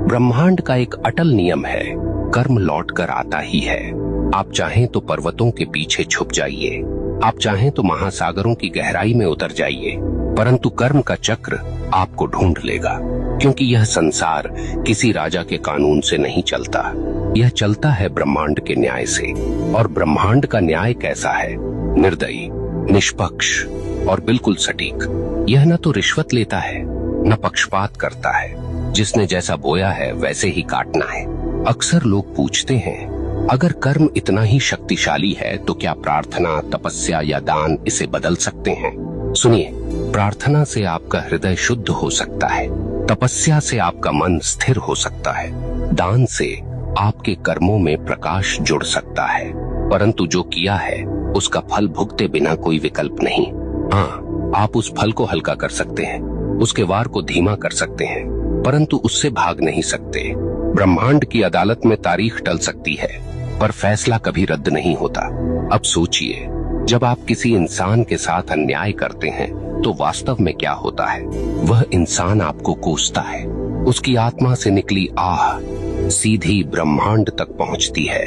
ब्रह्मांड का एक अटल नियम है, कर्म लौट कर आता ही है। आप चाहें तो पर्वतों के पीछे छुप जाइए, आप चाहें तो महासागरों की गहराई में उतर जाइए, परंतु कर्म का चक्र आपको ढूंढ लेगा। क्योंकि यह संसार किसी राजा के कानून से नहीं चलता, यह चलता है ब्रह्मांड के न्याय से। और ब्रह्मांड का न्याय कैसा है? निर्दयी, निष्पक्ष और बिल्कुल सटीक। यह न तो रिश्वत लेता है, न पक्षपात करता है। जिसने जैसा बोया है वैसे ही काटना है। अक्सर लोग पूछते हैं, अगर कर्म इतना ही शक्तिशाली है तो क्या प्रार्थना, तपस्या या दान इसे बदल सकते हैं? सुनिए, प्रार्थना से आपका हृदय शुद्ध हो सकता है, तपस्या से आपका मन स्थिर हो सकता है, दान से आपके कर्मों में प्रकाश जुड़ सकता है, परंतु जो किया है उसका फल भुगते बिना कोई विकल्प नहीं। हाँ, आप उस फल को हल्का कर सकते हैं, उसके वार को धीमा कर सकते हैं, परंतु उससे भाग नहीं सकते। ब्रह्मांड की अदालत में तारीख टल सकती है, पर फैसला कभी रद्द नहीं होता। अब सोचिए, जब आप किसी इंसान के साथ अन्याय करते हैं तो वास्तव में क्या होता है? वह इंसान आपको कोसता है, उसकी आत्मा से निकली आह सीधी ब्रह्मांड तक पहुंचती है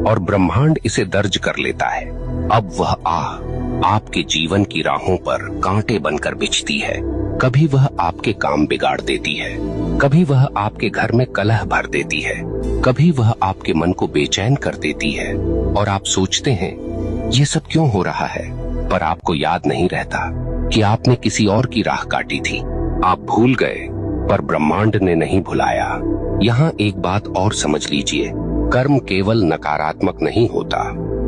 और ब्रह्मांड इसे दर्ज कर लेता है। अब वह आह आपके जीवन की राहों पर कांटे बनकर बिछती है। कभी वह आपके काम बिगाड़ देती है, कभी वह आपके घर में कलह भर देती है, कभी वह आपके मन को बेचैन कर देती है और आप सोचते हैं ये सब क्यों हो रहा है, पर आपको याद नहीं रहता कि आपने किसी और की राह काटी थी। आप भूल गए, पर ब्रह्मांड ने नहीं भुलाया। यहाँ एक बात और समझ लीजिए, कर्म केवल नकारात्मक नहीं होता।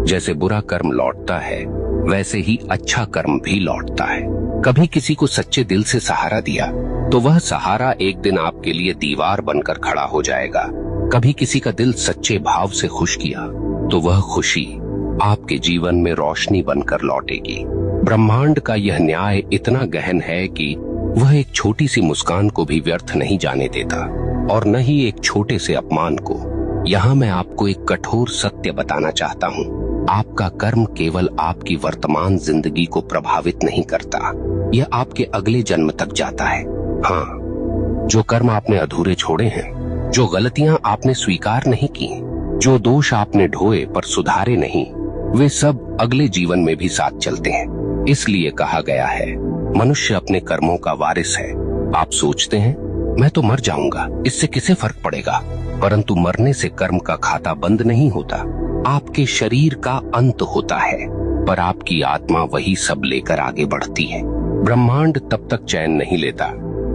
जैसे बुरा कर्म लौटता है, वैसे ही अच्छा कर्म भी लौटता है। कभी किसी को सच्चे दिल से सहारा दिया तो वह सहारा एक दिन आपके लिए दीवार बनकर खड़ा हो जाएगा। कभी किसी का दिल सच्चे भाव से खुश किया तो वह खुशी आपके जीवन में रोशनी बनकर लौटेगी। ब्रह्मांड का यह न्याय इतना गहन है कि वह एक छोटी सी मुस्कान को भी व्यर्थ नहीं जाने देता और न ही एक छोटे से अपमान को। यहाँ मैं आपको एक कठोर सत्य बताना चाहता हूँ, आपका कर्म केवल आपकी वर्तमान जिंदगी को प्रभावित नहीं करता, यह आपके अगले जन्म तक जाता है। हाँ, जो कर्म आपने अधूरे छोड़े हैं, जो गलतियां आपने स्वीकार नहीं की, जो दोष आपने ढोए पर सुधारे नहीं, वे सब अगले जीवन में भी साथ चलते हैं। इसलिए कहा गया है, मनुष्य अपने कर्मों का वारिस है। आप सोचते हैं मैं तो मर जाऊंगा, इससे किसे फर्क पड़ेगा? परंतु मरने से कर्म का खाता बंद नहीं होता। आपके शरीर का अंत होता है, पर आपकी आत्मा वही सब लेकर आगे बढ़ती है। ब्रह्मांड तब तक चैन नहीं लेता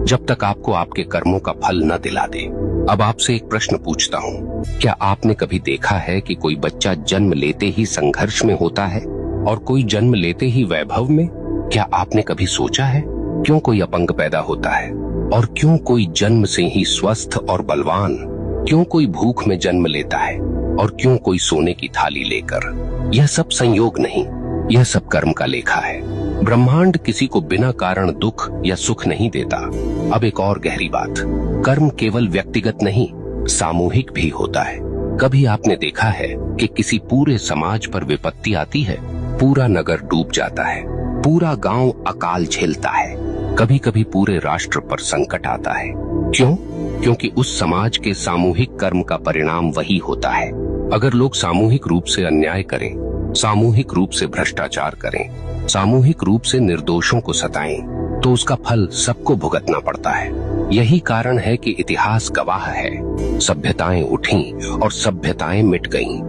जब तक आपको आपके कर्मों का फल न दिला दे। अब आपसे एक प्रश्न पूछता हूँ, क्या आपने कभी देखा है कि कोई बच्चा जन्म लेते ही संघर्ष में होता है और कोई जन्म लेते ही वैभव में? क्या आपने कभी सोचा है क्यों कोई अपंग पैदा होता है और क्यों कोई जन्म से ही स्वस्थ और बलवान? क्यों कोई भूख में जन्म लेता है और क्यों कोई सोने की थाली लेकर? यह सब संयोग नहीं, यह सब कर्म का लेखा है। ब्रह्मांड किसी को बिना कारण दुख या सुख नहीं देता। अब एक और गहरी बात, कर्म केवल व्यक्तिगत नहीं, सामूहिक भी होता है। कभी आपने देखा है कि किसी पूरे समाज पर विपत्ति आती है, पूरा नगर डूब जाता है, पूरा गांव अकाल झेलता है, कभी कभी पूरे राष्ट्र पर संकट आता है। क्यों? क्योंकि उस समाज के सामूहिक कर्म का परिणाम वही होता है। अगर लोग सामूहिक रूप से अन्याय करें, सामूहिक रूप से भ्रष्टाचार करें, सामूहिक रूप से निर्दोषों को सताएं, तो उसका फल सबको भुगतना पड़ता है। यही कारण है कि इतिहास गवाह है, सभ्यताएं उठी और सभ्यताएं मिट गईं,